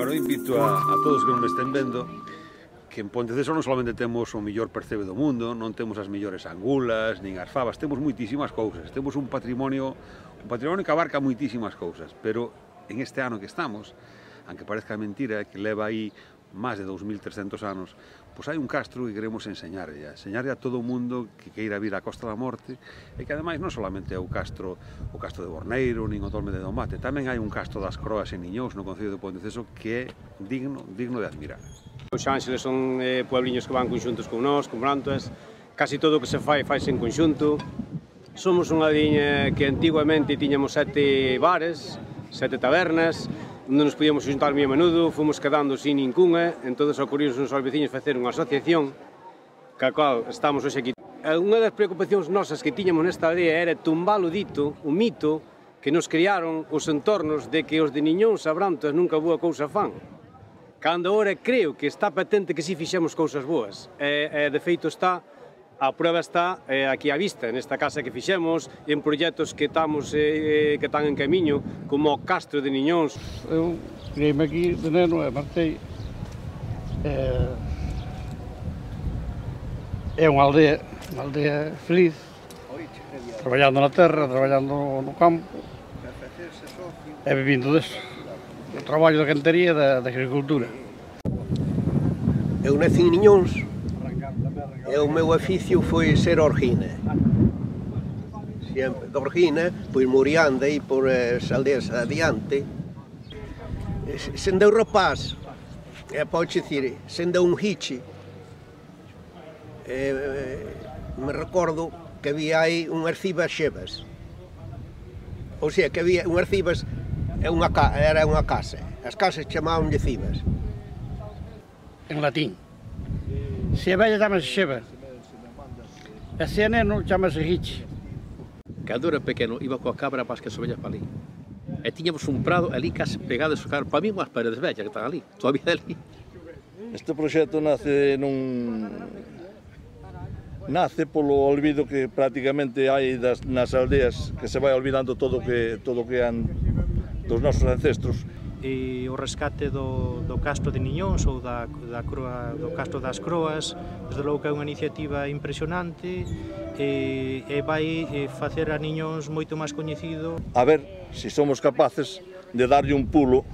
Bueno, invito a todos que non me estén vendo que en Ponteceso non solamente temos o mellor percebe do mundo, non temos as mellores angulas, nin as fabas, temos moitísimas cousas, temos un patrimonio que abarca moitísimas cousas, pero en este ano que estamos, aunque parezca mentira, que leva aí máis de 2300 anos, pois hai un castro que queremos enseñarlle a todo o mundo que queira vir á Costa da Morte, e que ademais non solamente é o castro de Borneiro, nin o Tolme de Domate, tamén hai un castro das Croas en Niñous, no concello de Ponteceso, que é digno de admirar. Os Ángeles son puebliños que van conxuntos con nós, con Brantoes, casi todo o que se faise en conxunto. Somos unha liña que antiguamente tiñamos 7 bares, 7 tabernas, onde nos podíamos xuntar moi a menudo, fomos quedando sin ningunha, entón ocorrimos nos veciños facer unha asociación, ca cual estamos hoxe aquí. Unha das preocupacións nosas que tiñamos nesta aldea era tumbar o dito, o mito, que nos criaron os entornos de que os de Niñous a Brantoes nunca boa cousa fan. Cando agora creo que está patente que si fixemos cousas boas. De feito está, a prueba está aquí á vista, nesta casa que fixemos, en proxectos que están en camiño, como o Castro de Niñous. Eu criei-me aquí de neno e marchei. É unha aldea feliz, traballando na terra, traballando no campo, e vivindo deso. O traballo da cantería e da agricultura. Eu nací en Niñous e o meu oficio foi ser orgina. Sempre de orgina, pois moriando aí por as aldeas adiante. Sendo rapaz, pode dicir, sendo un hichi, me recordo que había aí unhas cibas xevas. Ou sea, que había unhas cibas, era unha casa. As casas chamabanlle cibas. En latín. Se é bella chamase xeva. E se é neno chamase hichi. Cando era pequeno iba coa cabra para as ovellas para ali. E tiñamos un prado ali case pegado a socar, para mí unhas paredes vellas que están ali, todavía ali. Este proxecto nace polo olvido que prácticamente hai nas aldeas, que se vai olvidando todo o que han dos nosos ancestros. E o rescate do Castro de Niñous ou do Castro das Croas, desde logo que é unha iniciativa impresionante e vai facer a Niñous moito máis coñecido. A ver se somos capaces de darlle un pulo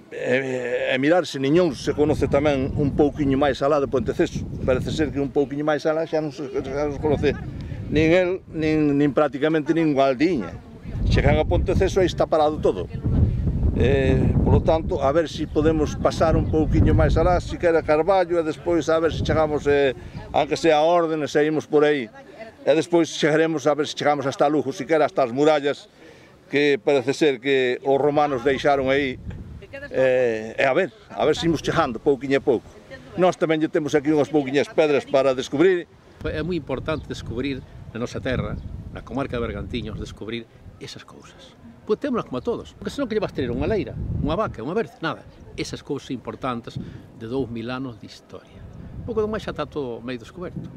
e mirar se Niñous se conoce tamén un pouquiño máis alá de Ponteceso. Parece ser que un pouquiño máis alá xa non se conoce nin el, nin prácticamente nin Gualdiña. Chegan a Ponteceso e está parado todo. Por lo tanto, a ver se podemos pasar un pouquiño máis alá, se quera Carballo, e despois a ver se chegamos, aunque sea a Orden, e seguimos por aí. E despois chegaremos a ver se chegamos hasta Lugo, se quera hasta as murallas, que parece ser que os romanos deixaron aí. A ver se imos chegando pouquiño a pouco. Nós tamén temos aquí unhas pouquiñas pedras para descubrir. É moi importante descubrir na nosa terra, na comarca de Bergantiños, descubrir esas cousas. Pois témolas como a todos, porque senón que lle vas ter unha leira, unha vaca, unha berza, nada. Esas cousas importantes de 2000 anos de historia. Un pouco do máis xa está todo meio descoberto.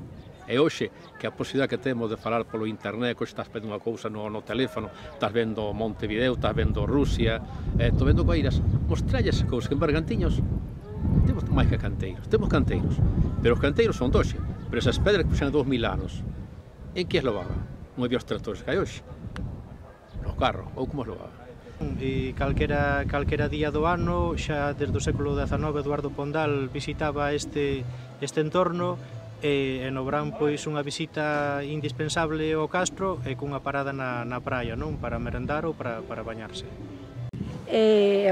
E hoxe, que a posibilidade que temos de falar polo internet, que estás vendo unha cousa no teléfono, estás vendo Montevideo, estás vendo Rusia, estás vendo Coeiras, mostrarlle esas cousas, que en Bergantiños temos máis que canteiros, pero os canteiros son doxe, pero esas pedras que puxen 2000 anos, en que as lovaban? Non había os tractores que hai hoxe, no carro, ou como as lovaban? E calquera día do ano, xa desde o século XIX, Eduardo Pondal visitaba este entorno, e no verán pois unha visita indispensable ao castro e cunha parada na praia, non? Para merendar ou para bañarse.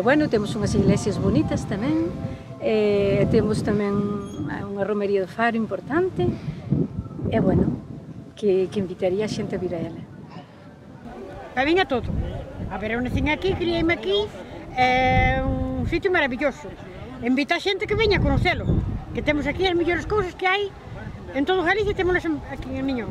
Bueno, temos unhas iglesias bonitas tamén, temos tamén unha romería do Faro importante, e bueno, que invitaría a xente a vir a ela. Para min é todo. A ver, eu nacín aquí, criei-me aquí, é un sitio maravilloso. Invita a xente que veña a conocelo, que temos aquí as mellores cousas que hai en todo Galicia, temos aquí en Niñous.